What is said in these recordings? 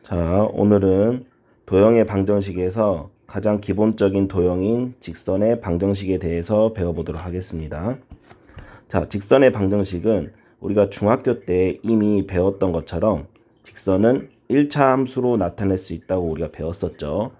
자, 오늘은 도형의 방정식에서 가장 기본적인 도형인 직선의 방정식에 대해서 배워보도록 하겠습니다. 자, 직선의 방정식은 우리가 중학교 때 이미 배웠던 것처럼 직선은 1차 함수로 나타낼 수 있다고 우리가 배웠었죠.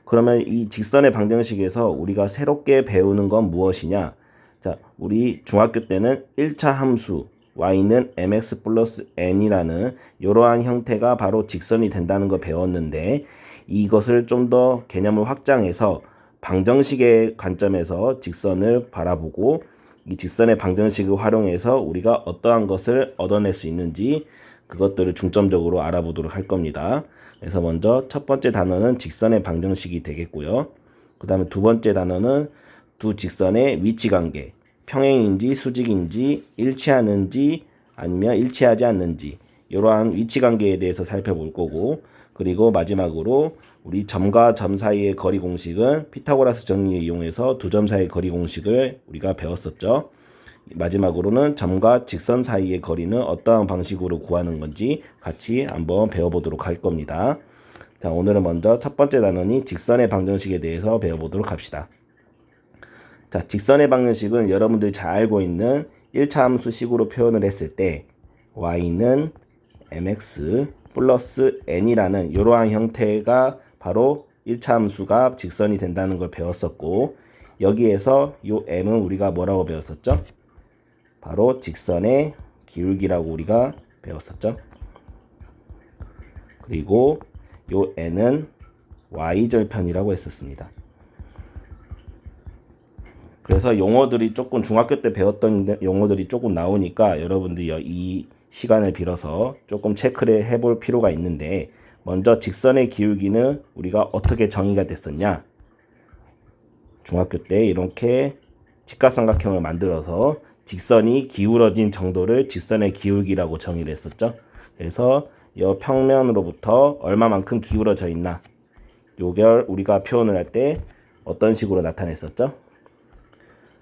그러면 이 직선의 방정식에서 우리가 새롭게 배우는 건 무엇이냐? 자, 우리 중학교 때는 1차 함수 y는 mx 플러스 n이라는 이러한 형태가 바로 직선이 된다는 거 배웠는데, 이것을 좀 더 개념을 확장해서 방정식의 관점에서 직선을 바라보고 이 직선의 방정식을 활용해서 우리가 어떠한 것을 얻어낼 수 있는지 그것들을 중점적으로 알아보도록 할 겁니다. 그래서 먼저 첫 번째 단어는 직선의 방정식이 되겠고요. 그 다음에 두 번째 단어는 두 직선의 위치관계, 평행인지 수직인지 일치하는지 아니면 일치하지 않는지 이러한 위치관계에 대해서 살펴볼 거고, 그리고 마지막으로 우리 점과 점 사이의 거리 공식은 피타고라스 정리를 이용해서 두 점 사이의 거리 공식을 우리가 배웠었죠. 마지막으로는 점과 직선 사이의 거리는 어떠한 방식으로 구하는 건지 같이 한번 배워보도록 할 겁니다. 자, 오늘은 먼저 첫 번째 단원인 직선의 방정식에 대해서 배워보도록 합시다. 자, 직선의 방정식은 여러분들이 잘 알고 있는 1차 함수식으로 표현을 했을 때 y는 mx 플러스 n이라는 이러한 형태가 바로 1차 함수가 직선이 된다는 걸 배웠었고, 여기에서 이 m은 우리가 뭐라고 배웠었죠? 바로 직선의 기울기라고 우리가 배웠었죠. 그리고 요 n은 y절편이라고 했었습니다. 그래서 용어들이 조금 중학교 때 배웠던 용어들이 조금 나오니까 여러분들이 이 시간을 빌어서 조금 체크를 해볼 필요가 있는데, 먼저 직선의 기울기는 우리가 어떻게 정의가 됐었냐? 중학교 때 이렇게 직각삼각형을 만들어서 직선이 기울어진 정도를 직선의 기울기라고 정의를 했었죠. 그래서 이 평면으로부터 얼마만큼 기울어져 있나, 요걸 우리가 표현을 할 때 어떤 식으로 나타냈었죠?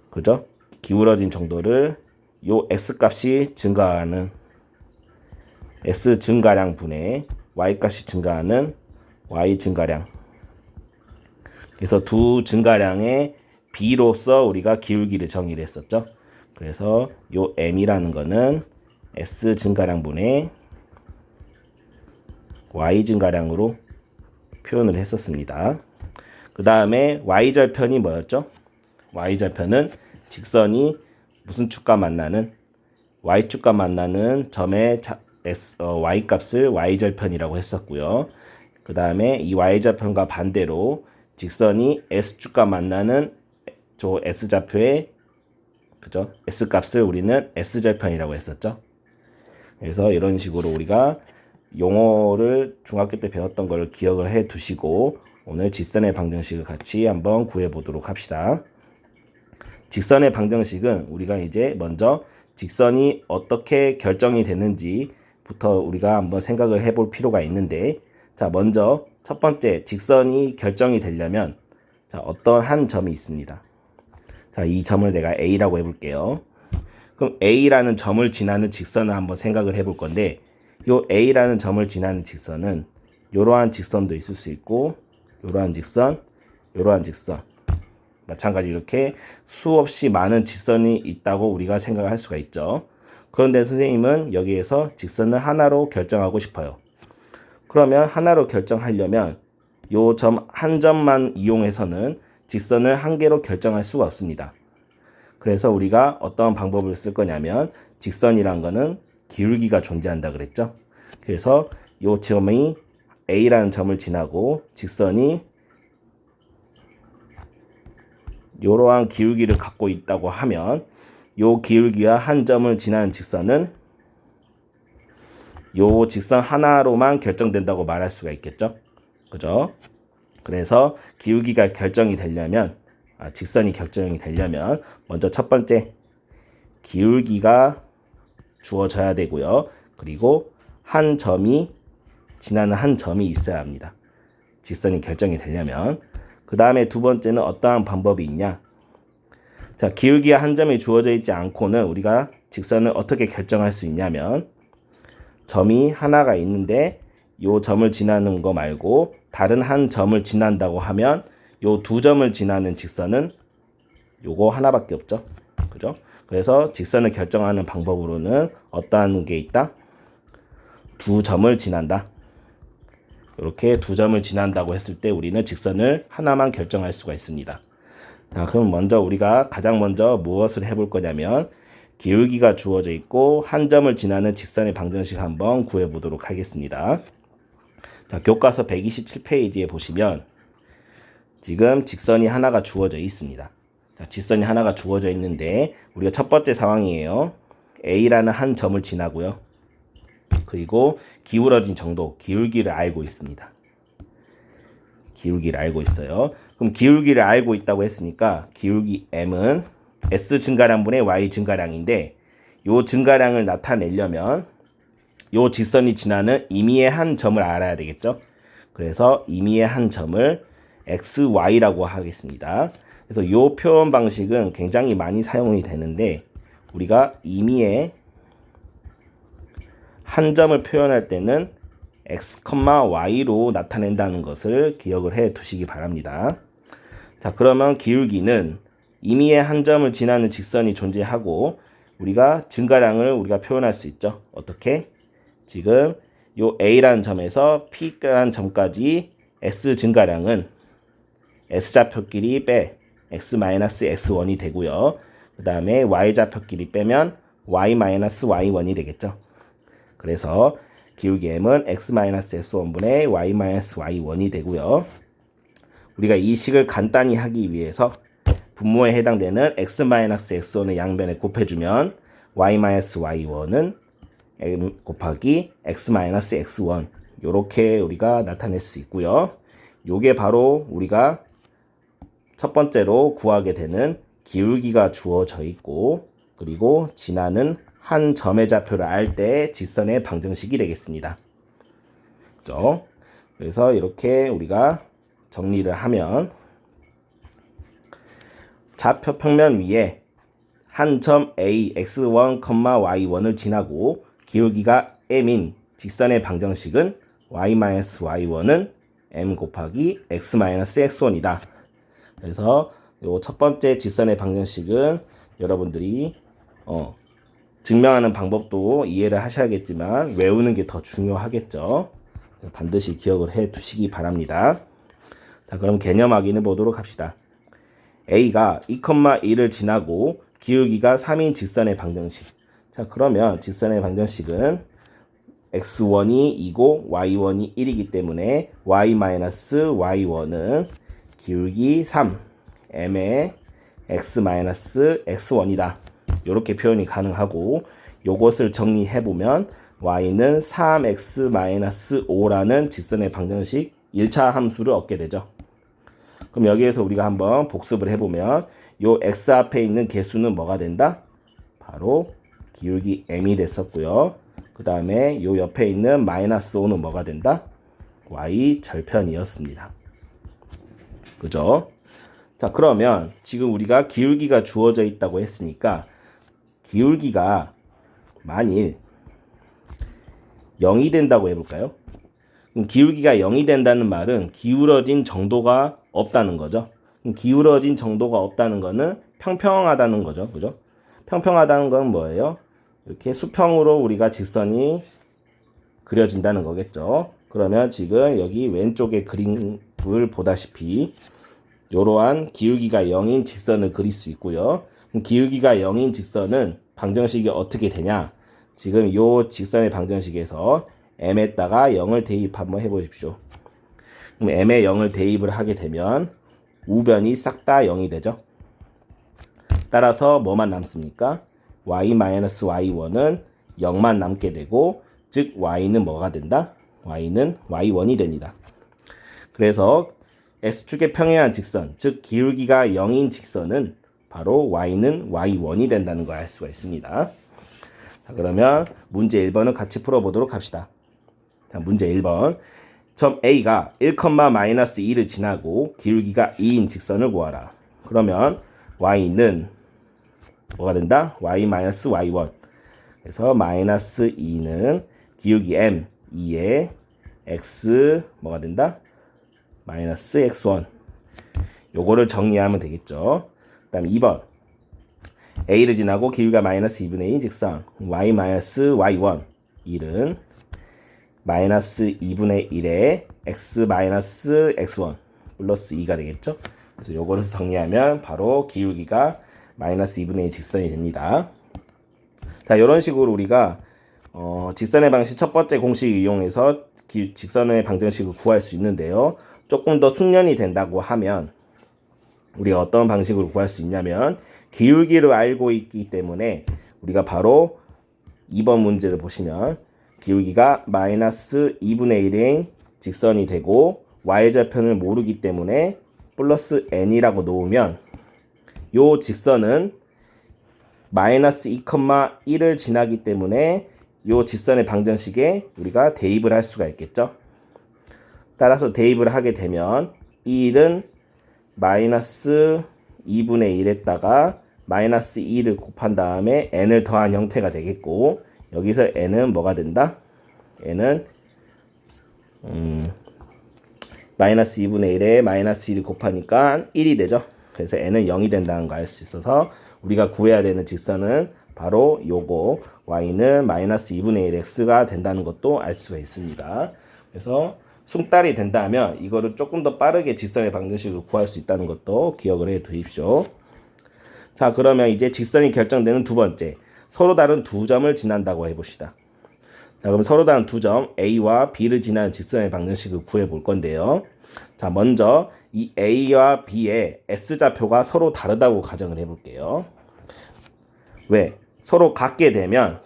그죠? 기울어진 정도를 요 x값이 증가하는 s 증가량 분의 y값이 증가하는 y 증가량, 그래서 두 증가량의 비로서 우리가 기울기를 정의를 했었죠. 그래서 요 m이라는 거는 s 증가량 분의 y 증가량으로 표현을 했었습니다. 그 다음에 y절편이 뭐였죠? y절편은 직선이 무슨 축과 만나는 y축과 만나는 점의 y값을 y절편이라고 했었고요. 그 다음에 이 y절편과 반대로 직선이 s축과 만나는 저 s좌표의 그죠? s값을 우리는 s절편이라고 했었죠. 그래서 이런 식으로 우리가 용어를 중학교 때 배웠던 걸 기억을 해 두시고 오늘 직선의 방정식을 같이 한번 구해 보도록 합시다. 직선의 방정식은 우리가 이제 먼저 직선이 어떻게 결정이 되는지부터 우리가 한번 생각을 해볼 필요가 있는데, 자, 먼저 첫 번째 직선이 결정이 되려면 자, 어떤 한 점이 있습니다. 자, 이 점을 내가 A라고 해볼게요. 그럼 A라는 점을 지나는 직선을 한번 생각을 해볼 건데, 요 A라는 점을 지나는 직선은 이러한 직선도 있을 수 있고, 이러한 직선, 이러한 직선, 마찬가지 이렇게 수없이 많은 직선이 있다고 우리가 생각할 수가 있죠. 그런데 선생님은 여기에서 직선을 하나로 결정하고 싶어요. 그러면 하나로 결정하려면 요 점 한 점만 이용해서는 직선을 한 개로 결정할 수가 없습니다. 그래서 우리가 어떤 방법을 쓸 거냐면, 직선이란 거는 기울기가 존재한다 그랬죠. 그래서 요 점이 A라는 점을 지나고 직선이 이러한 기울기를 갖고 있다고 하면, 요 기울기와 한 점을 지나는 직선은 요 직선 하나로만 결정된다고 말할 수가 있겠죠. 그죠? 그래서 기울기가 결정이 되려면, 직선이 결정이 되려면 먼저 첫 번째 기울기가 주어져야 되고요. 그리고 한 점이 지나는 한 점이 있어야 합니다. 직선이 결정이 되려면. 그 다음에 두 번째는 어떠한 방법이 있냐? 자, 기울기가 한 점이 주어져 있지 않고는 우리가 직선을 어떻게 결정할 수 있냐면, 점이 하나가 있는데 요 점을 지나는 거 말고 다른 한 점을 지난다고 하면 요 두 점을 지나는 직선은 요거 하나밖에 없죠. 그죠? 그래서 직선을 결정하는 방법으로는 어떠한 게 있다? 두 점을 지난다. 이렇게 두 점을 지난다고 했을 때 우리는 직선을 하나만 결정할 수가 있습니다. 자, 그럼 먼저 우리가 가장 먼저 무엇을 해볼 거냐면 기울기가 주어져 있고 한 점을 지나는 직선의 방정식 한번 구해 보도록 하겠습니다. 자, 교과서 127페이지에 보시면 지금 직선이 하나가 주어져 있습니다. 자, 직선이 하나가 주어져 있는데 우리가 첫 번째 상황이에요. A라는 한 점을 지나고요. 그리고 기울어진 정도, 기울기를 알고 있습니다. 기울기를 알고 있어요. 그럼 기울기를 알고 있다고 했으니까 기울기 M은 S 증가량분의 Y 증가량인데 요 증가량을 나타내려면 요 직선이 지나는 임의의 한 점을 알아야 되겠죠. 그래서 임의의 한 점을 XY라고 하겠습니다. 그래서 요 표현 방식은 굉장히 많이 사용이 되는데 우리가 임의의 한 점을 표현할 때는 x, y로 나타낸다는 것을 기억을 해 두시기 바랍니다. 자, 그러면 기울기는 임의의 한 점을 지나는 직선이 존재하고 우리가 증가량을 우리가 표현할 수 있죠. 어떻게? 지금 요 A라는 점에서 P라는 점까지 S 증가량은 S좌표끼리 빼 X-S1이 되고요. 그 다음에 Y좌표끼리 빼면 Y-Y1이 되겠죠. 그래서 기울기 M은 X-S1분의 Y-Y1이 되고요. 우리가 이 식을 간단히 하기 위해서 분모에 해당되는 X-S1을 양변에 곱해주면 Y-Y1은 M 곱하기 X-X1 이렇게 우리가 나타낼 수 있고요. 요게 바로 우리가 첫 번째로 구하게 되는 기울기가 주어져 있고 그리고 지나는 한 점의 좌표를 알 때 직선의 방정식이 되겠습니다. 그렇죠? 그래서 이렇게 우리가 정리를 하면 좌표 평면 위에 한 점 A, X1, Y1을 지나고 기울기가 M인 직선의 방정식은 Y-Y1은 M 곱하기 X-X1이다. 그래서 요 첫 번째 직선의 방정식은 여러분들이 증명하는 방법도 이해를 하셔야겠지만 외우는 게 더 중요하겠죠. 반드시 기억을 해 두시기 바랍니다. 자, 그럼 개념 확인해 보도록 합시다. A가 2,1을 지나고 기울기가 3인 직선의 방정식. 자, 그러면 직선의 방정식은 x1이 2고 y1이 1이기 때문에 y-y1은 기울기 3 m의 x-x1이다. 이렇게 표현이 가능하고 요것을 정리해보면 y는 3x-5라는 직선의 방정식 1차 함수를 얻게 되죠. 그럼 여기에서 우리가 한번 복습을 해보면 요 x 앞에 있는 개수는 뭐가 된다? 바로 기울기 m이 됐었고요. 그 다음에 요 옆에 있는 -5는 뭐가 된다? y 절편이었습니다. 그죠? 자, 그러면 지금 우리가 기울기가 주어져 있다고 했으니까 기울기가 만일 0이 된다고 해볼까요? 그럼 기울기가 0이 된다는 말은 기울어진 정도가 없다는 거죠. 기울어진 정도가 없다는 거는 평평하다는 거죠. 그죠? 평평하다는 건 뭐예요? 이렇게 수평으로 우리가 직선이 그려진다는 거겠죠. 그러면 지금 여기 왼쪽에 그림을 보다시피 이러한 기울기가 0인 직선을 그릴 수 있고요. 기울기가 0인 직선은 방정식이 어떻게 되냐? 지금 이 직선의 방정식에서 m에다가 0을 대입 한번 해보십시오. 그럼 m에 0을 대입을 하게 되면 우변이 싹 다 0이 되죠. 따라서 뭐만 남습니까? y-y1은 0만 남게 되고 즉 y는 뭐가 된다? y는 y1이 됩니다. 그래서 x축의 평행한 직선, 즉 기울기가 0인 직선은 바로 y는 y1이 된다는 걸 알 수가 있습니다. 자, 그러면 문제 1번을 같이 풀어보도록 합시다. 자, 문제 1번. 점 A가 1,-2를 지나고 기울기가 2인 직선을 구하라. 그러면 y는 뭐가 된다? y-y1. 그래서 -2는 기울기 m 2에 x 뭐가 된다? 마이너스 x1. 요거를 정리하면 되겠죠. 그 다음 2번 a를 지나고 기울기가 마이너스 2분의 1인 직선 y 마이너스 y1 1은 마이너스 2분의 1에 x 마이너스 x1 플러스 2가 되겠죠. 그래서 요거를 정리하면 바로 기울기가 마이너스 2분의 1 직선이 됩니다. 자, 이런 식으로 우리가 직선의 방식 첫 번째 공식 이용해서 직선의 방정식을 구할 수 있는데요. 조금 더 숙련이 된다고 하면 우리가 어떤 방식으로 구할 수 있냐면 기울기를 알고 있기 때문에 우리가 바로 2번 문제를 보시면 기울기가 마이너스 2분의 1인 직선이 되고 y좌표를 모르기 때문에 플러스 n이라고 놓으면 요 직선은 마이너스 2,1을 지나기 때문에 요 직선의 방정식에 우리가 대입을 할 수가 있겠죠. 따라서 대입을 하게 되면 이 1은 마이너스 2분의 1에다가 마이너스 2를 곱한 다음에 n을 더한 형태가 되겠고 여기서 n은 뭐가 된다? n은 마이너스 2분의 1에 마이너스 1을 곱하니까 1이 되죠. 그래서 n은 0이 된다는 걸 알 수 있어서 우리가 구해야 되는 직선은 바로 요거 y는 마이너스 2분의 1 x가 된다는 것도 알 수가 있습니다. 그래서 숭딸이 된다면 이거를 조금 더 빠르게 직선의 방정식을 구할 수 있다는 것도 기억을 해 두십시오. 자, 그러면 이제 직선이 결정되는 두 번째, 서로 다른 두 점을 지난다고 해봅시다. 자, 그럼 서로 다른 두 점 A와 B를 지나는 직선의 방정식을 구해 볼 건데요. 자, 먼저 이 A와 B의 S좌표가 서로 다르다고 가정을 해볼게요. 왜? 서로 같게 되면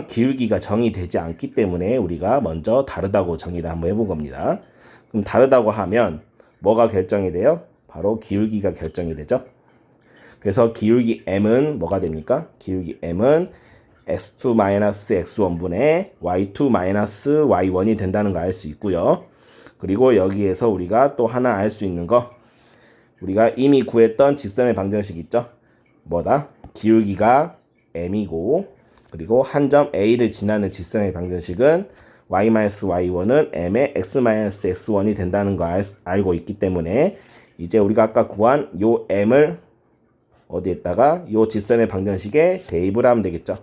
기울기가 정의되지 않기 때문에 우리가 먼저 다르다고 정의를 한번 해본 겁니다. 그럼 다르다고 하면 뭐가 결정이 돼요? 바로 기울기가 결정이 되죠. 그래서 기울기 m은 뭐가 됩니까? 기울기 m은 x2-x1분의 y2-y1이 된다는 거 알 수 있고요. 그리고 여기에서 우리가 또 하나 알 수 있는 거, 우리가 이미 구했던 직선의 방정식 있죠? 뭐다? 기울기가 m이고 그리고 한 점 a를 지나는 직선의 방정식은 y-y1은 m의 x-x1이 된다는 거 알고 있기 때문에 이제 우리가 아까 구한 요 m을 어디에다가 요 직선의 방정식에 대입을 하면 되겠죠.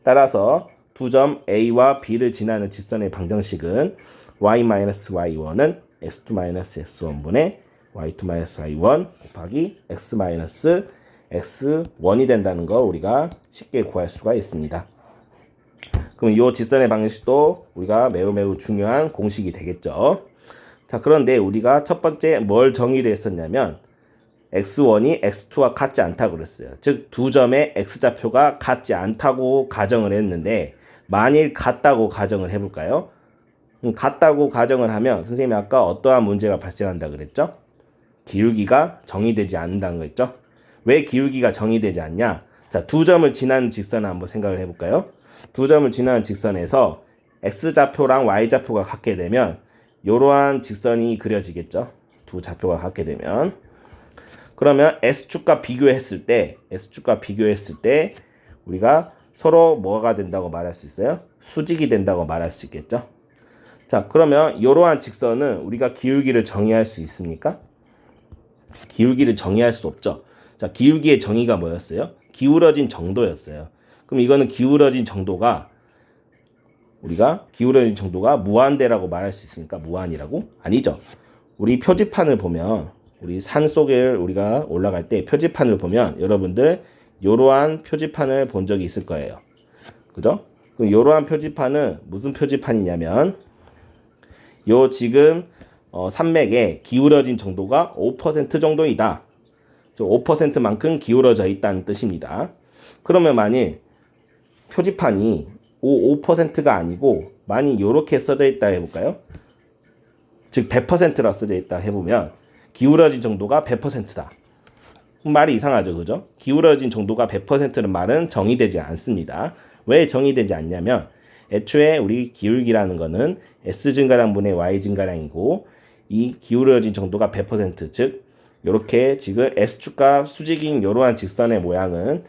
따라서 두 점 A와 B를 지나는 직선의 방정식은 y-y1은 x2-x1분의 y2-y1 곱하기 x-x1이 된다는 거 우리가 쉽게 구할 수가 있습니다. 그럼 이 직선의 방정식도 우리가 매우 중요한 공식이 되겠죠. 자, 그런데 우리가 첫 번째 뭘 정의를 했었냐면 x1이 x2와 같지 않다고 그랬어요. 즉 두 점의 x좌표가 같지 않다고 가정을 했는데 만일 같다고 가정을 해볼까요? 같다고 가정을 하면 선생님이 아까 어떠한 문제가 발생한다 그랬죠? 기울기가 정의되지 않는다는 거 있죠? 왜 기울기가 정의되지 않냐? 자, 두 점을 지나는 직선을 한번 생각을 해볼까요? 두 점을 지나는 직선에서 x좌표랑 y좌표가 같게 되면 이러한 직선이 그려지겠죠? 두 좌표가 같게 되면 그러면 S축과 비교했을 때 우리가 서로 뭐가 된다고 말할 수 있어요? 수직이 된다고 말할 수 있겠죠? 자, 그러면 이러한 직선은 우리가 기울기를 정의할 수 있습니까? 기울기를 정의할 수 없죠. 자, 기울기의 정의가 뭐였어요? 기울어진 정도였어요. 그럼 이거는 기울어진 정도가 무한대라고 말할 수 있습니까? 무한이라고? 아니죠. 우리 표지판을 보면 우리 산 속에 우리가 올라갈 때 표지판을 보면 여러분들 이러한 표지판을 본 적이 있을 거예요. 그죠? 그럼 이러한 표지판은 무슨 표지판이냐면 요 지금 산맥의 기울어진 정도가 5% 정도이다. 5%만큼 기울어져 있다는 뜻입니다. 그러면 만일 표지판이 5%가 아니고 만일 이렇게 써져 있다 해볼까요? 즉 100%라 써져 있다 해보면 기울어진 정도가 100%다. 말이 이상하죠, 그죠? 기울어진 정도가 100%는 말은 정의되지 않습니다. 왜 정의되지 않냐면 애초에 우리 기울기라는 거는 S 증가량분의 Y 증가량이고 이 기울어진 정도가 100% 즉 이렇게 지금 S축과 수직인 이러한 직선의 모양은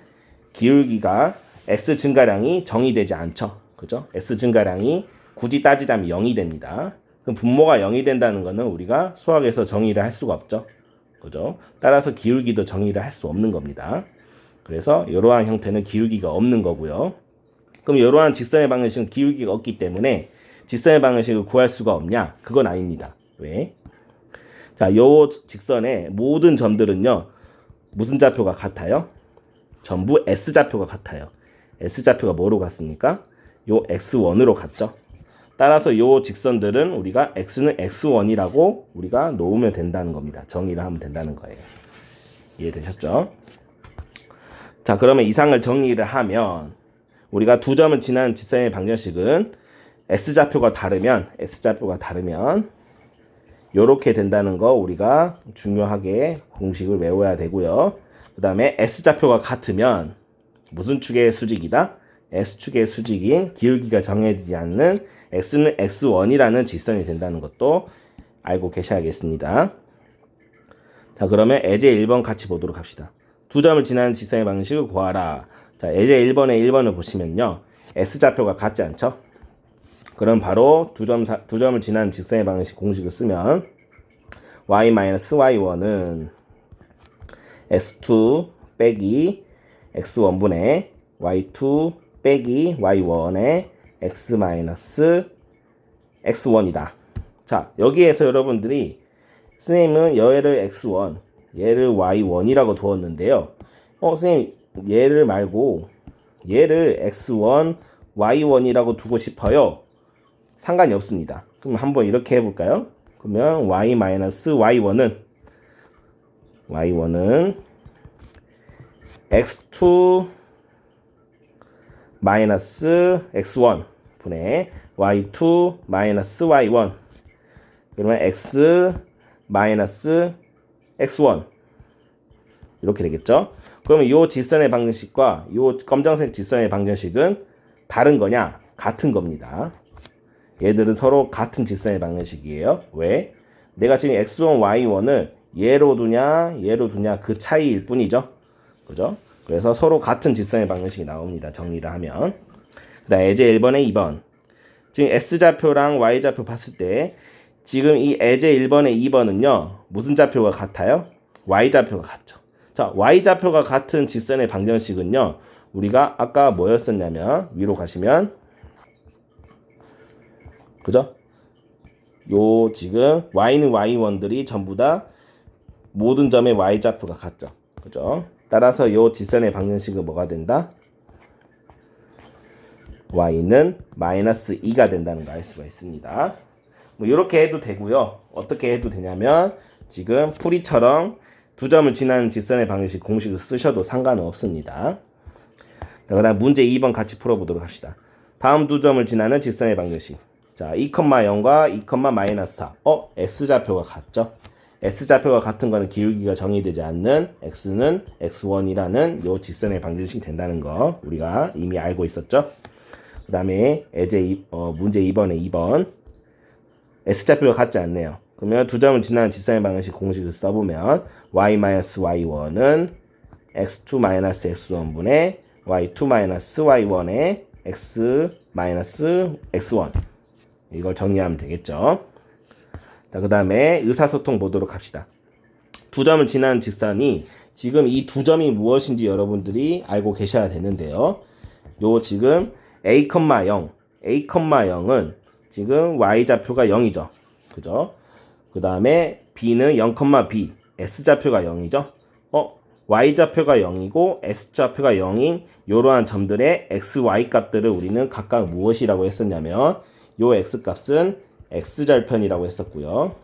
기울기가 S 증가량이 정의되지 않죠. 그죠? S 증가량이 굳이 따지자면 0이 됩니다. 그럼 분모가 0이 된다는 거는 우리가 수학에서 정의를 할 수가 없죠. 그죠? 따라서 기울기도 정의를 할 수 없는 겁니다. 그래서 이러한 형태는 기울기가 없는 거고요. 그럼 이러한 직선의 방정식은 기울기가 없기 때문에 직선의 방정식을 구할 수가 없냐? 그건 아닙니다. 왜? 자, 요 직선의 모든 점들은요. 무슨 좌표가 같아요? 전부 S좌표가 같아요. S좌표가 뭐로 같습니까? 요 X1으로 같죠. 따라서 요 직선들은 우리가 X는 X1이라고 우리가 놓으면 된다는 겁니다. 정의를 하면 된다는 거예요. 이해되셨죠? 자, 그러면 이상을 정리를 하면 우리가 두 점을 지나는 직선의 방정식은 S좌표가 다르면 요렇게 된다는 거 우리가 중요하게 공식을 외워야 되고요. 그 다음에 S좌표가 같으면 무슨 축의 수직이다? S축의 수직인 기울기가 정해지지 않는 X는 X1이라는 직선이 된다는 것도 알고 계셔야겠습니다. 자, 그러면 예제 1번 같이 보도록 합시다. 두 점을 지나는 직선의 방식을 구하라. 자, 예제 1번의 1번을 보시면요. S좌표가 같지 않죠? 그럼 바로 두 점을 지나는 직선의 방식 공식을 쓰면 y-y1은 x2 빼기 x1분의 y2 빼기 y1의 x-x1이다. 자, 여기에서 여러분들이 선생님은 얘를 x1, 얘를 y1이라고 두었는데요. 선생님 얘를 말고 얘를 x1, y1이라고 두고 싶어요. 상관이 없습니다. 그럼 한번 이렇게 해볼까요? 그러면 y-y1은 x2 마이너스 x1 분의 y2 마이너스 y1 그러면 x 마이너스 x1 이렇게 되겠죠? 그러면 이 직선의 방정식과 이 검정색 직선의 방정식은 다른 거냐? 같은 겁니다. 얘들은 서로 같은 직선의 방정식이에요. 왜? 내가 지금 x1, y1을 얘로 두냐 그 차이일 뿐이죠. 그죠? 그래서 서로 같은 직선의 방정식이 나옵니다. 정리를 하면. 그다음 예제 1번에 2번. 지금 S좌표랑 Y좌표 봤을 때 지금 이 예제 1번에 2번은요. 무슨 좌표가 같아요? Y좌표가 같죠. 자, Y좌표가 같은 직선의 방정식은요. 우리가 아까 뭐였었냐면 위로 가시면 그죠? 요 지금 Y는 Y1들이 전부 다 모든 점의 Y좌표가 같죠. 그죠? 따라서 요 직선의 방정식은 뭐가 된다? Y는 마이너스 2가 된다는 걸 알 수가 있습니다. 뭐 이렇게 해도 되고요. 어떻게 해도 되냐면 지금 풀이처럼 두 점을 지나는 직선의 방정식 공식을 쓰셔도 상관은 없습니다. 그 다음 문제 2번 같이 풀어보도록 합시다. 다음 두 점을 지나는 직선의 방정식. 자, 2,0과 2,-4. S좌표가 같죠? S좌표가 같은 거는 기울기가 정의되지 않는 X는 X1이라는 요 직선의 방정식이 된다는 거 우리가 이미 알고 있었죠? 그 다음에 문제 2번에 2번. S좌표가 같지 않네요. 그러면 두 점을 지나는 직선의 방정식 공식을 써보면 y-y1은 x2-x1분의 y2-y1의 x-x1 이걸 정리하면 되겠죠. 자, 그 다음에 의사소통 보도록 합시다. 두 점을 지나는 직선이 지금 이 두 점이 무엇인지 여러분들이 알고 계셔야 되는데요. 요 지금 a,0은 지금 y좌표가 0이죠. 그죠? 그 다음에 b는 0,b s좌표가 0이죠. y좌표가 0이고 s좌표가 0인 이러한 점들의 x, y 값들을 우리는 각각 무엇이라고 했었냐면 요 x값은 x절편이라고 했었고요.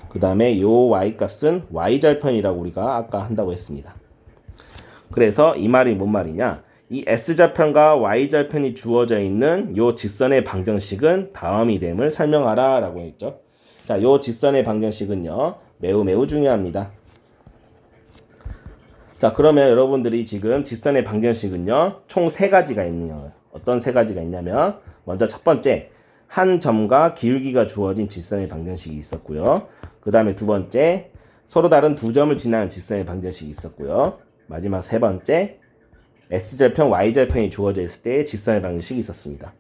그 다음에 요 y값은 y절편이라고 우리가 아까 한다고 했습니다. 그래서 이 말이 뭔 말이냐? 이 S절편과 Y절편이 주어져 있는 요 직선의 방정식은 다음이 됨을 설명하라 라고 했죠. 자, 요 직선의 방정식은요. 매우 중요합니다. 자, 그러면 여러분들이 지금 직선의 방정식은요. 총 3가지가 있네요. 어떤 3가지가 있냐면 먼저 첫 번째 한 점과 기울기가 주어진 직선의 방정식이 있었고요. 그 다음에 두 번째 서로 다른 두 점을 지나는 직선의 방정식이 있었고요. 마지막 세 번째 X절편, Y절편이 주어져 있을 때 직선의 방정식이 있었습니다.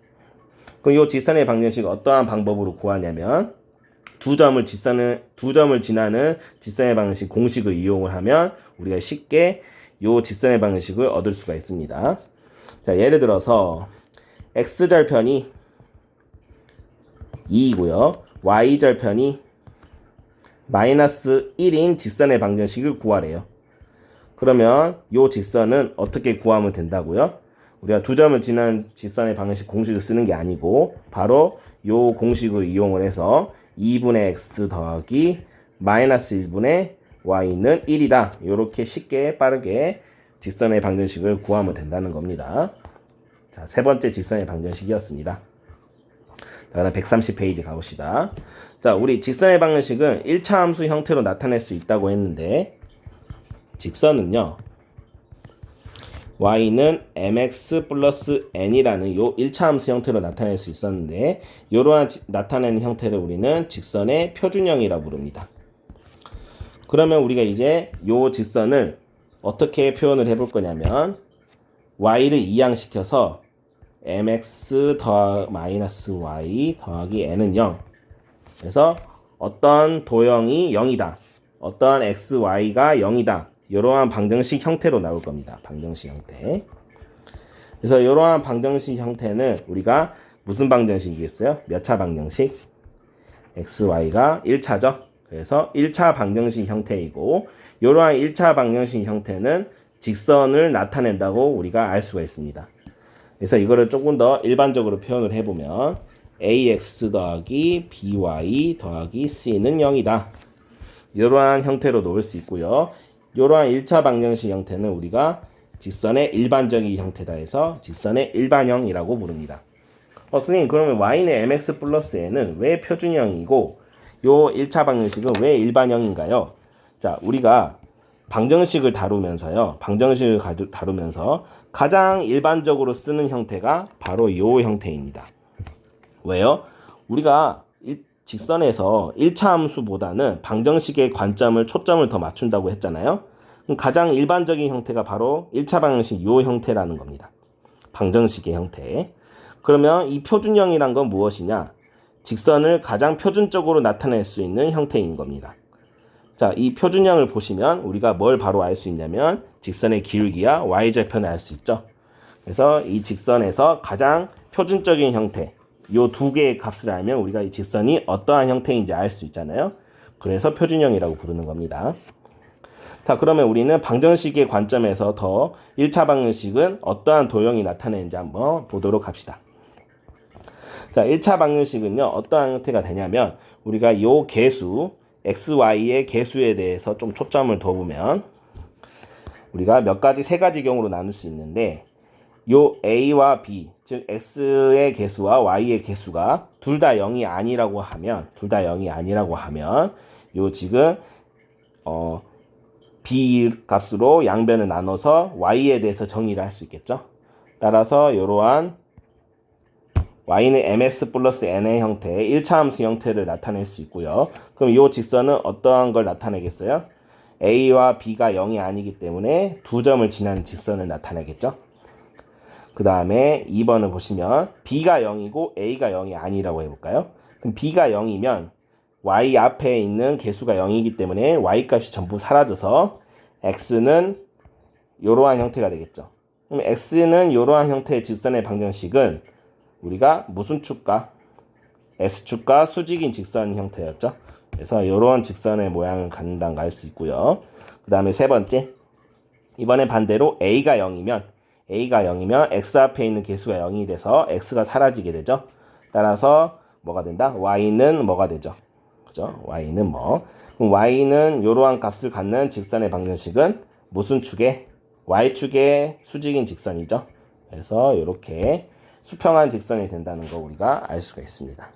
그럼 이 직선의 방정식을 어떠한 방법으로 구하냐면 두 점을 지나는 직선의 방정식 공식을 이용을 하면 우리가 쉽게 이 직선의 방정식을 얻을 수가 있습니다. 자, 예를 들어서 x절편이 2이고요. y절편이 마이너스 1인 직선의 방정식을 구하래요. 그러면 이 직선은 어떻게 구하면 된다고요? 우리가 두 점을 지나는 직선의 방정식 공식을 쓰는 게 아니고 바로 이 공식을 이용을 해서 2분의 x 더하기 마이너스 1분의 y는 1이다. 이렇게 쉽게 빠르게 직선의 방정식을 구하면 된다는 겁니다. 자, 세 번째 직선의 방정식이었습니다. 그다음 130페이지 가봅시다. 자, 우리 직선의 방정식은 1차 함수 형태로 나타낼 수 있다고 했는데 직선은요. y는 mx 플러스 n이라는 요 1차 함수 형태로 나타낼 수 있었는데 이러한 나타내는 형태를 우리는 직선의 표준형이라고 부릅니다. 그러면 우리가 이제 요 직선을 어떻게 표현을 해볼 거냐면 y를 이항시켜서 mx 마이너스 y 더하기 n은 0. 그래서 어떤 도형이 0이다. 어떤 x, y가 0이다. 이러한 방정식 형태로 나올 겁니다. 방정식 형태. 그래서 이러한 방정식 형태는 우리가 무슨 방정식이겠어요? 몇 차 방정식? x, y가 1차죠. 그래서 1차 방정식 형태이고 이러한 1차 방정식 형태는 직선을 나타낸다고 우리가 알 수가 있습니다. 그래서 이거를 조금 더 일반적으로 표현을 해보면 ax 더하기 by 더하기 c는 0이다. 이러한 형태로 놓을 수 있고요. 이러한 1차 방정식 형태는 우리가 직선의 일반적인 형태다 해서 직선의 일반형이라고 부릅니다. 선생님 그러면 y는 mx 플러스 n은 왜 표준형이고 요 1차 방정식은 왜 일반형인가요? 자, 우리가 방정식을 다루면서요. 방정식을 다루면서 가장 일반적으로 쓰는 형태가 바로 요 형태입니다. 왜요? 우리가 직선에서 1차 함수보다는 방정식의 관점을 초점을 더 맞춘다고 했잖아요. 그럼 가장 일반적인 형태가 바로 1차 방정식 요 형태라는 겁니다. 방정식의 형태. 그러면 이 표준형이란 건 무엇이냐? 직선을 가장 표준적으로 나타낼 수 있는 형태인 겁니다. 자, 이 표준형을 보시면 우리가 뭘 바로 알 수 있냐면 직선의 기울기와 y절편을 알 수 있죠. 그래서 이 직선에서 가장 표준적인 형태 요 두 개의 값을 알면 우리가 이 직선이 어떠한 형태인지 알 수 있잖아요. 그래서 표준형이라고 부르는 겁니다. 자, 그러면 우리는 방정식의 관점에서 더 1차 방정식은 어떠한 도형이 나타내는지 한번 보도록 합시다. 자, 1차 방정식은요. 어떠한 형태가 되냐면 우리가 요 개수 x, y의 개수에 대해서 좀 초점을 더 보면 우리가 세 가지 경우로 나눌 수 있는데 요 a와 b, 즉 x의 개수와 y의 개수가 둘 다 0이 아니라고 하면 요 지금 b 값으로 양변을 나눠서 y에 대해서 정의를 할 수 있겠죠. 따라서 이러한 y는 ms 플러스 n의 형태의 1차 함수 형태를 나타낼 수 있고요. 그럼 이 직선은 어떠한 걸 나타내겠어요? a와 b가 0이 아니기 때문에 두 점을 지나는 직선을 나타내겠죠. 그 다음에 2번을 보시면 b가 0이고 a가 0이 아니라고 해볼까요? 그럼 b가 0이면 y 앞에 있는 개수가 0이기 때문에 y 값이 전부 사라져서 x는 이러한 형태가 되겠죠. 그럼 x는 이러한 형태의 직선의 방정식은 우리가 무슨 축과 S축과 수직인 직선 형태였죠. 그래서 이런 직선의 모양을 갖는다는 걸 알 수 있고요. 그 다음에 세 번째, 이번에 반대로 A가 0이면 X 앞에 있는 개수가 0이 돼서 X가 사라지게 되죠. 따라서 뭐가 된다? Y는 뭐가 되죠? 그죠? Y는 뭐? 그럼 Y는 이러한 값을 갖는 직선의 방정식은 무슨 축의? Y축의 수직인 직선이죠. 그래서 이렇게 수평한 직선이 된다는 거 우리가 알 수가 있습니다.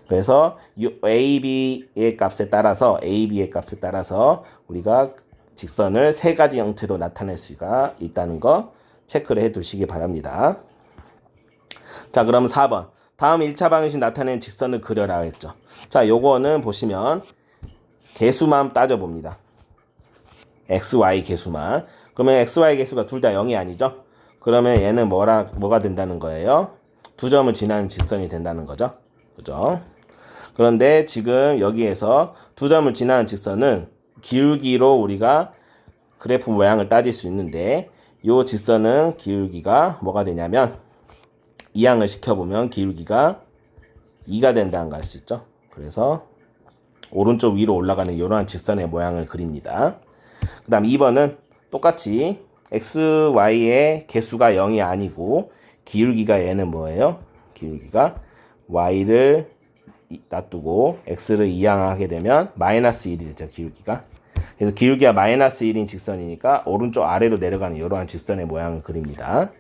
그래서 AB의 값에 따라서 우리가 직선을 세 가지 형태로 나타낼 수가 있다는 거 체크를 해 두시기 바랍니다. 자, 그럼 4번. 다음 1차 방정식 나타낸 직선을 그려라 했죠. 자, 요거는 보시면 개수만 따져봅니다. XY 개수만. 그러면 XY 개수가 둘 다 0이 아니죠? 그러면 얘는 뭐가 된다는 거예요? 두 점을 지나는 직선이 된다는 거죠. 그죠? 그런데 지금 여기에서 두 점을 지나는 직선은 기울기로 우리가 그래프 모양을 따질 수 있는데 이 직선은 기울기가 뭐가 되냐면 이항을 시켜보면 기울기가 2가 된다는 걸 알 수 있죠. 그래서 오른쪽 위로 올라가는 이러한 직선의 모양을 그립니다. 그 다음 2번은 똑같이 x, y의 개수가 0이 아니고 기울기가 얘는 뭐예요? 기울기가 y를 놔두고 x를 이항하게 되면 마이너스 1이 되죠. 기울기가. 그래서 기울기가 마이너스 1인 직선이니까 오른쪽 아래로 내려가는 이러한 직선의 모양을 그립니다.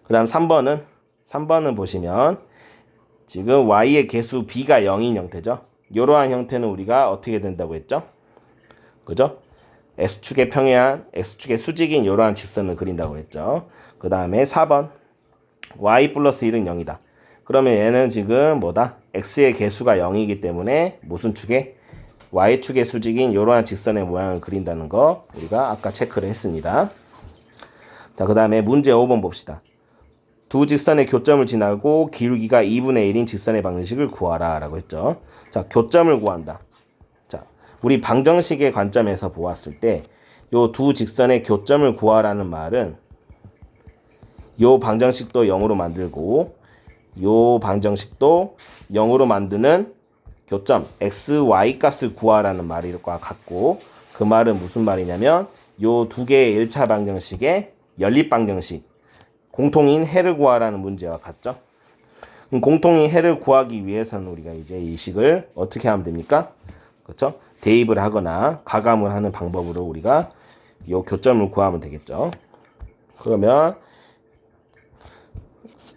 그 다음 3번은 보시면 지금 y의 개수 b가 0인 형태죠. 이러한 형태는 우리가 어떻게 된다고 했죠? 그죠? x축의 평행한 x축의 수직인 이러한 직선을 그린다고 했죠. 그 다음에 4번 y 플러스 1은 0이다. 그러면 얘는 지금 뭐다? x의 개수가 0이기 때문에 무슨 축에? y축의 수직인 이러한 직선의 모양을 그린다는 거 우리가 아까 체크를 했습니다. 자, 그 다음에 문제 5번 봅시다. 두 직선의 교점을 지나고 기울기가 2분의 1인 직선의 방정식을 구하라 라고 했죠. 자, 교점을 구한다. 자, 우리 방정식의 관점에서 보았을 때 요 두 직선의 교점을 구하라는 말은 요 방정식도 0으로 만들고 요 방정식도 0으로 만드는 교점 x, y 값을 구하라는 말과 같고 그 말은 무슨 말이냐면 요 두 개의 1차 방정식의 연립 방정식 공통인 해를 구하라는 문제와 같죠. 그럼 공통인 해를 구하기 위해서는 우리가 이제 이 식을 어떻게 하면 됩니까? 그렇죠? 대입을 하거나 가감을 하는 방법으로 우리가 이 교점을 구하면 되겠죠. 그러면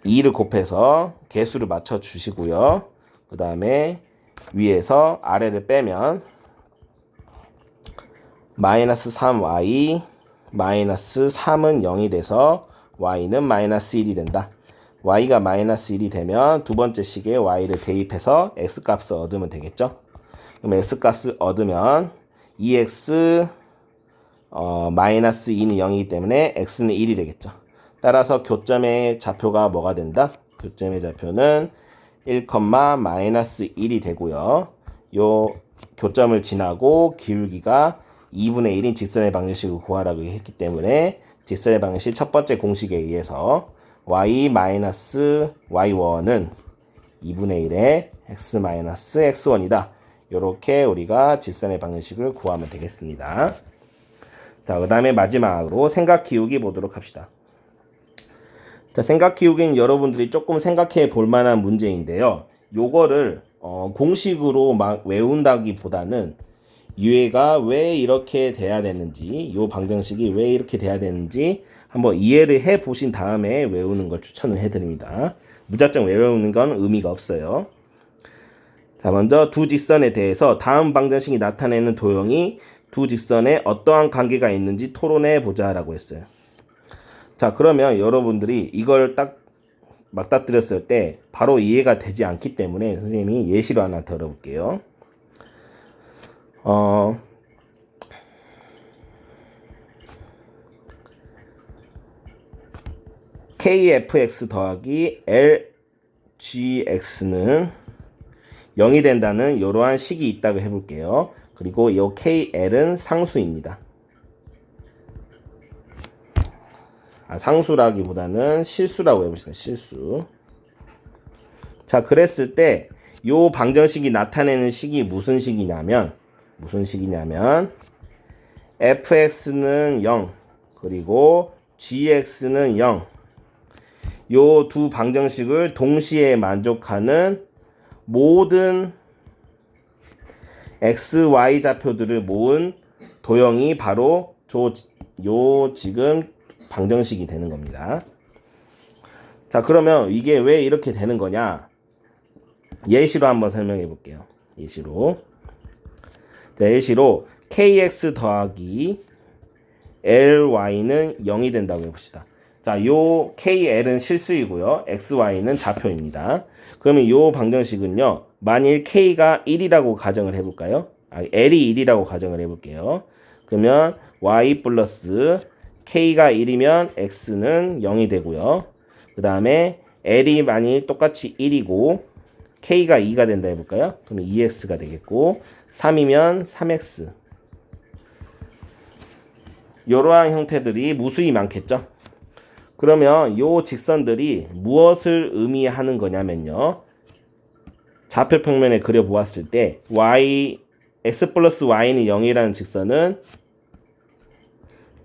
2를 곱해서 개수를 맞춰 주시고요. 그 다음에 위에서 아래를 빼면 마이너스 3y 마이너스 3은 0이 돼서 y는 마이너스 1이 된다. y가 마이너스 1이 되면 두 번째 식에 y를 대입해서 x값을 얻으면 되겠죠. 그럼 x값을 얻으면 2x 마이너스 2는 0이기 때문에 x는 1이 되겠죠. 따라서 교점의 좌표가 뭐가 된다? 교점의 좌표는 1, 마이너스 1이 되고요. 요 교점을 지나고 기울기가 2분의 1인 직선의 방정식을 구하라고 했기 때문에 직선의 방정식 첫 번째 공식에 의해서 y 마이너스 y1은 2분의 1의 x 마이너스 x1이다. 이렇게 우리가 직선의 방정식을 구하면 되겠습니다. 자, 그 다음에 마지막으로 생각 키우기 보도록 합시다. 자, 생각 키우기는 여러분들이 조금 생각해 볼 만한 문제인데요. 요거를 공식으로 막 외운다기보다는 얘가 왜 이렇게 돼야 되는지, 요 방정식이 왜 이렇게 돼야 되는지 한번 이해를 해 보신 다음에 외우는 걸 추천을 해드립니다. 무작정 외우는 건 의미가 없어요. 자, 먼저 두 직선에 대해서 다음 방정식이 나타내는 도형이 두 직선에 어떠한 관계가 있는지 토론해 보자라고 했어요. 자, 그러면 여러분들이 이걸 딱 맞닥뜨렸을 때 바로 이해가 되지 않기 때문에 선생님이 예시로 하나 들어볼게요. kfx 더하기 lgx는 0이 된다는 이러한 식이 있다고 해볼게요. 그리고 이 kl은 상수입니다. 상수라기보다는 실수라고 해봅시다. 실수. 자, 그랬을 때 요 방정식이 나타내는 식이 무슨 식이냐면 fx는 0 그리고 gx는 0. 요 두 방정식을 동시에 만족하는 모든 x, y 좌표들을 모은 도형이 바로 요 지금 방정식이 되는 겁니다. 자, 그러면 이게 왜 이렇게 되는 거냐? 예시로 한번 설명해 볼게요. 예시로 kx 더하기 ly는 0이 된다고 해봅시다. 자, 요 kl은 실수이고요. xy는 좌표입니다. 그러면 요 방정식은요. 만일 k가 1이라고 가정을 해볼까요? l이 1이라고 가정을 해볼게요. 그러면 y 플러스 k가 1이면 x는 0이 되고요. 그 다음에 L이 만일 똑같이 1이고 K가 2가 된다 해볼까요? 그러면 2X가 되겠고 3이면 3X. 이러한 형태들이 무수히 많겠죠. 그러면 요 직선들이 무엇을 의미하는 거냐면요. 좌표 평면에 그려보았을 때 x 플러스 y는 0이라는 직선은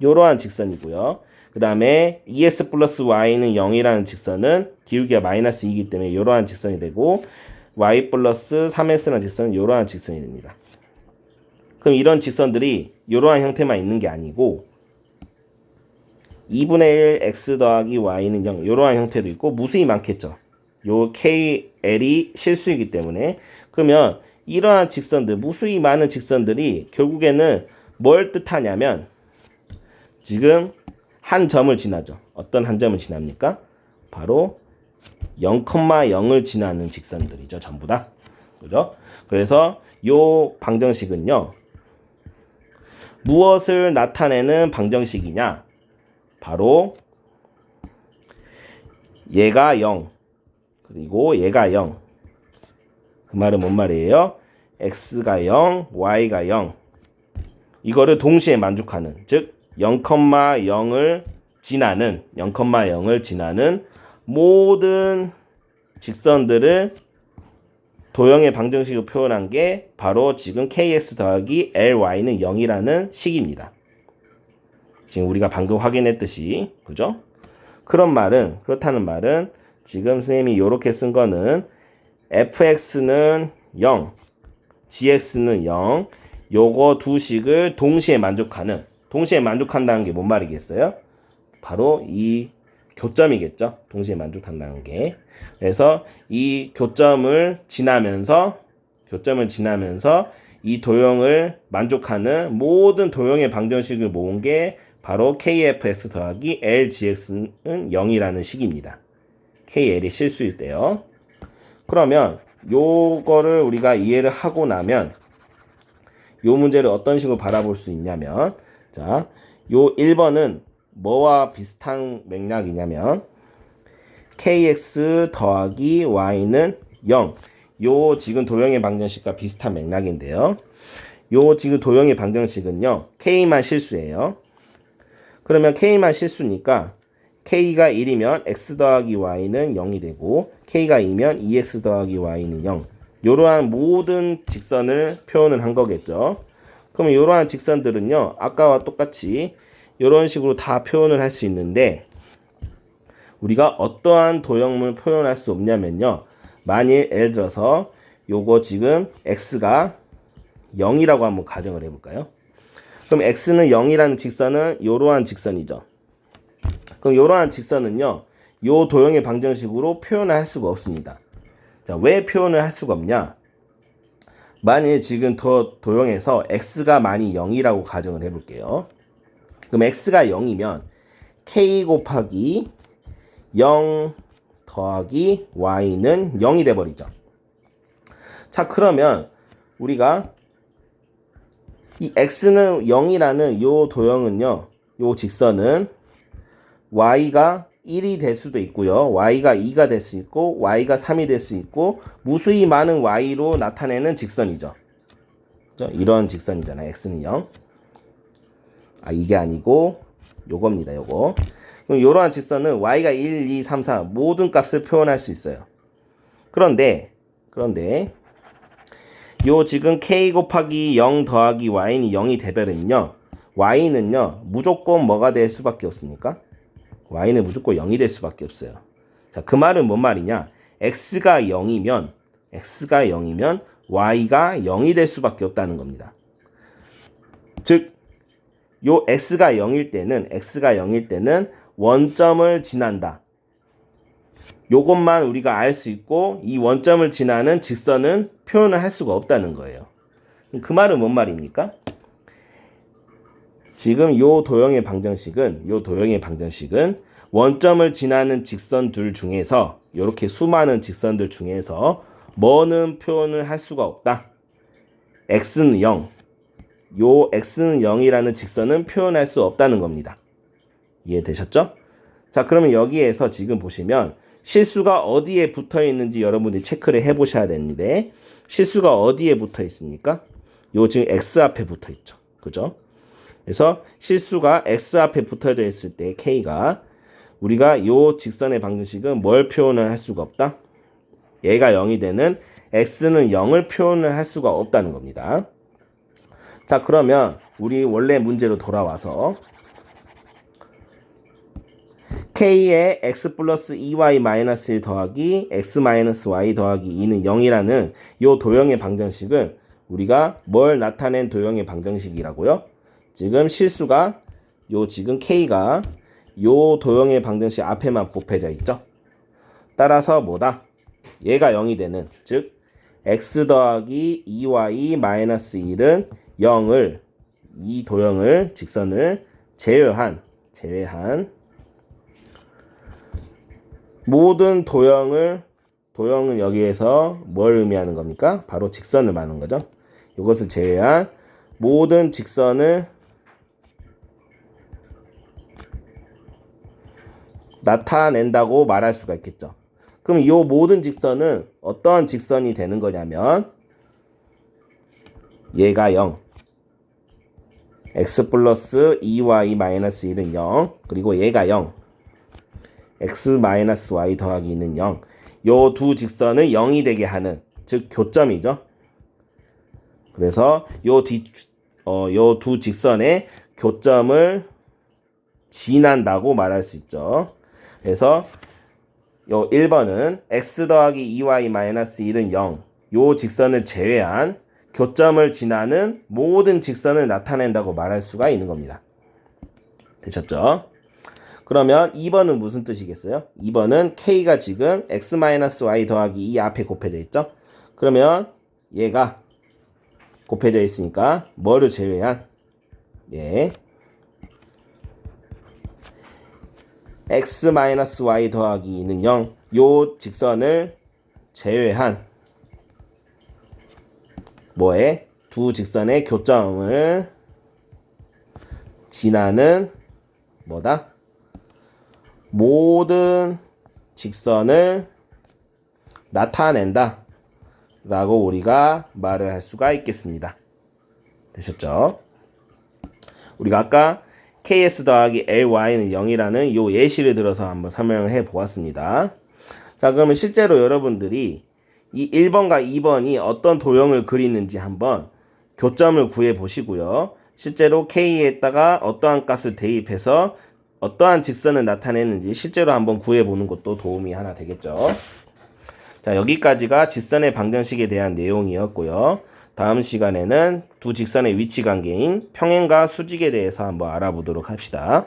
이러한 직선이고요. 그 다음에 2x 플러스 y는 0이라는 직선은 기울기가 마이너스 2이기 때문에 이러한 직선이 되고 y 플러스 3x라는 직선은 이러한 직선이 됩니다. 그럼 이런 직선들이 이러한 형태만 있는 게 아니고 2분의 1 x 더하기 y는 0 이러한 형태도 있고 무수히 많겠죠. 요 KL이 실수이기 때문에. 그러면 이러한 직선들, 무수히 많은 직선들이 결국에는 뭘 뜻하냐면 지금 한 점을 지나죠. 어떤 한 점을 지납니까? 바로 0,0을 지나는 직선들이죠. 전부 다. 그죠? 그래서 요 방정식은요. 무엇을 나타내는 방정식이냐? 바로 얘가 0 그리고 얘가 0. 그 말은 뭔 말이에요? x가 0, y가 0. 이거를 동시에 만족하는, 즉 0,0을 지나는 0,0을 지나는 모든 직선들을 도형의 방정식으로 표현한 게 바로 지금 kx 더하기 ly는 0이라는 식입니다. 지금 우리가 방금 확인했듯이, 그죠? 그렇다는 말은 지금 선생님이 이렇게 쓴 거는 fx는 0, gx는 0, 요거 두 식을 동시에 만족한다는 게 뭔 말이겠어요? 바로 이 교점이겠죠. 동시에 만족한다는 게. 그래서 이 교점을 지나면서 이 도형을 만족하는 모든 도형의 방정식을 모은 게 바로 kfx 더하기 lgx는 0이라는 식입니다. kl이 실수일 때요. 그러면 요거를 우리가 이해를 하고 나면 요 문제를 어떤 식으로 바라볼 수 있냐면, 자, 요 1번은 뭐와 비슷한 맥락이냐면 kx 더하기 y는 0. 요 지금 도형의 방정식과 비슷한 맥락인데요. 요 지금 도형의 방정식은요. k만 실수예요. 그러면 k만 실수니까 k가 1이면 x 더하기 y는 0이 되고 k가 2면 2x 더하기 y는 0. 이러한 모든 직선을 표현을 한 거겠죠. 그러면 이러한 직선들은요. 아까와 똑같이 이런 식으로 다 표현을 할 수 있는데 우리가 어떠한 도형을 표현할 수 없냐면요. 만일 예를 들어서 요거 지금 x가 0이라고 한번 가정을 해볼까요? 그럼 x는 0이라는 직선은 이러한 직선이죠. 그럼 이러한 직선은요. 요 도형의 방정식으로 표현을 할 수가 없습니다. 자, 왜 표현을 할 수가 없냐? 만일 지금 도형에서 x가 만이 0이라고 가정을 해볼게요. 그럼 x가 0이면 k 곱하기 0 더하기 y는 0이 돼버리죠. 자, 그러면 우리가 이 x는 0이라는 요 도형은요. 요 직선은 y가 1이 될 수도 있고요. y가 2가 될 수 있고 y가 3이 될 수 있고 무수히 많은 y로 나타내는 직선이죠. 그죠? 이런 직선이잖아요. x는 0. 이게 아니고 요겁니다. 요거. 그럼 이러한 직선은 y가 1, 2, 3, 4 모든 값을 표현할 수 있어요. 그런데 요 지금 k 곱하기 0 더하기 y는 0이 되버리면요. y는요. 무조건 뭐가 될 수밖에 없습니까? y는 무조건 0이 될 수밖에 없어요. 자, 그 말은 뭔 말이냐? x가 0이면 y가 0이 될 수밖에 없다는 겁니다. 즉, 요 x가 0일 때는 원점을 지난다. 요것만 우리가 알 수 있고 이 원점을 지나는 직선은 표현을 할 수가 없다는 거예요. 그 말은 뭔 말입니까? 지금 요 도형의 방정식은 원점을 지나는 직선들 중에서 이렇게 수많은 직선들 중에서 뭐는 표현을 할 수가 없다. x는 0. 요 x는 0이라는 직선은 표현할 수 없다는 겁니다. 이해되셨죠? 자, 그러면 여기에서 지금 보시면 실수가 어디에 붙어 있는지 여러분들이 체크를 해 보셔야 되는데, 실수가 어디에 붙어 있습니까? 요 지금 x 앞에 붙어 있죠. 그죠? 그래서 실수가 x 앞에 붙어져 있을 때 k가, 우리가 요 직선의 방정식은 뭘 표현을 할 수가 없다? 얘가 0이 되는 x는 0을 표현을 할 수가 없다는 겁니다. 자, 그러면 우리 원래 문제로 돌아와서 k의 x 플러스 2y 마이너스 1 더하기 x 마이너스 y 더하기 2는 0이라는 요 도형의 방정식을 우리가 뭘 나타낸 도형의 방정식이라고요? 지금 실수가 요 지금 k가 요 도형의 방정식 앞에만 곱해져 있죠. 따라서 뭐다? 얘가 0이 되는, 즉 x 더하기 2y 마이너스 1은 0을, 이 도형을, 직선을 제외한 모든 도형은 여기에서 뭘 의미하는 겁니까? 바로 직선을 말하는 거죠. 이것을 제외한 모든 직선을 나타낸다고 말할 수가 있겠죠. 그럼 이 모든 직선은 어떤 직선이 되는 거냐면, 얘가 0, x 플러스 2y 마이너스 1은 0, 그리고 얘가 0, x 마이너스 y 더하기 2는 0. 요 두 직선을 0이 되게 하는, 즉 교점이죠. 그래서 요 두 직선의 교점을 지난다고 말할 수 있죠. 그래서 요 1번은 x 더하기 2y 마이너스 1은 0, 요 직선을 제외한 교점을 지나는 모든 직선을 나타낸다고 말할 수가 있는 겁니다. 되셨죠? 그러면 2번은 무슨 뜻이겠어요? 2번은 k가 지금 x 마이너스 y 더하기 2 앞에 곱해져 있죠? 그러면 얘가 곱해져 있으니까 뭐를 제외한? 예, x 마이너스 y 더하기 2는 0, 요 직선을 제외한 뭐에? 두 직선의 교점을 지나는 뭐다? 모든 직선을 나타낸다 라고 우리가 말을 할 수가 있겠습니다. 되셨죠? 우리가 아까 ks 더하기 ly는 0이라는 요 예시를 들어서 한번 설명을 해 보았습니다. 자, 그러면 실제로 여러분들이 이 1번과 2번이 어떤 도형을 그리는지 한번 교점을 구해 보시고요. 실제로 k에다가 어떠한 값을 대입해서 어떠한 직선을 나타내는지 실제로 한번 구해 보는 것도 도움이 하나 되겠죠. 자, 여기까지가 직선의 방정식에 대한 내용이었고요. 다음 시간에는 두 직선의 위치 관계인 평행과 수직에 대해서 한번 알아보도록 합시다.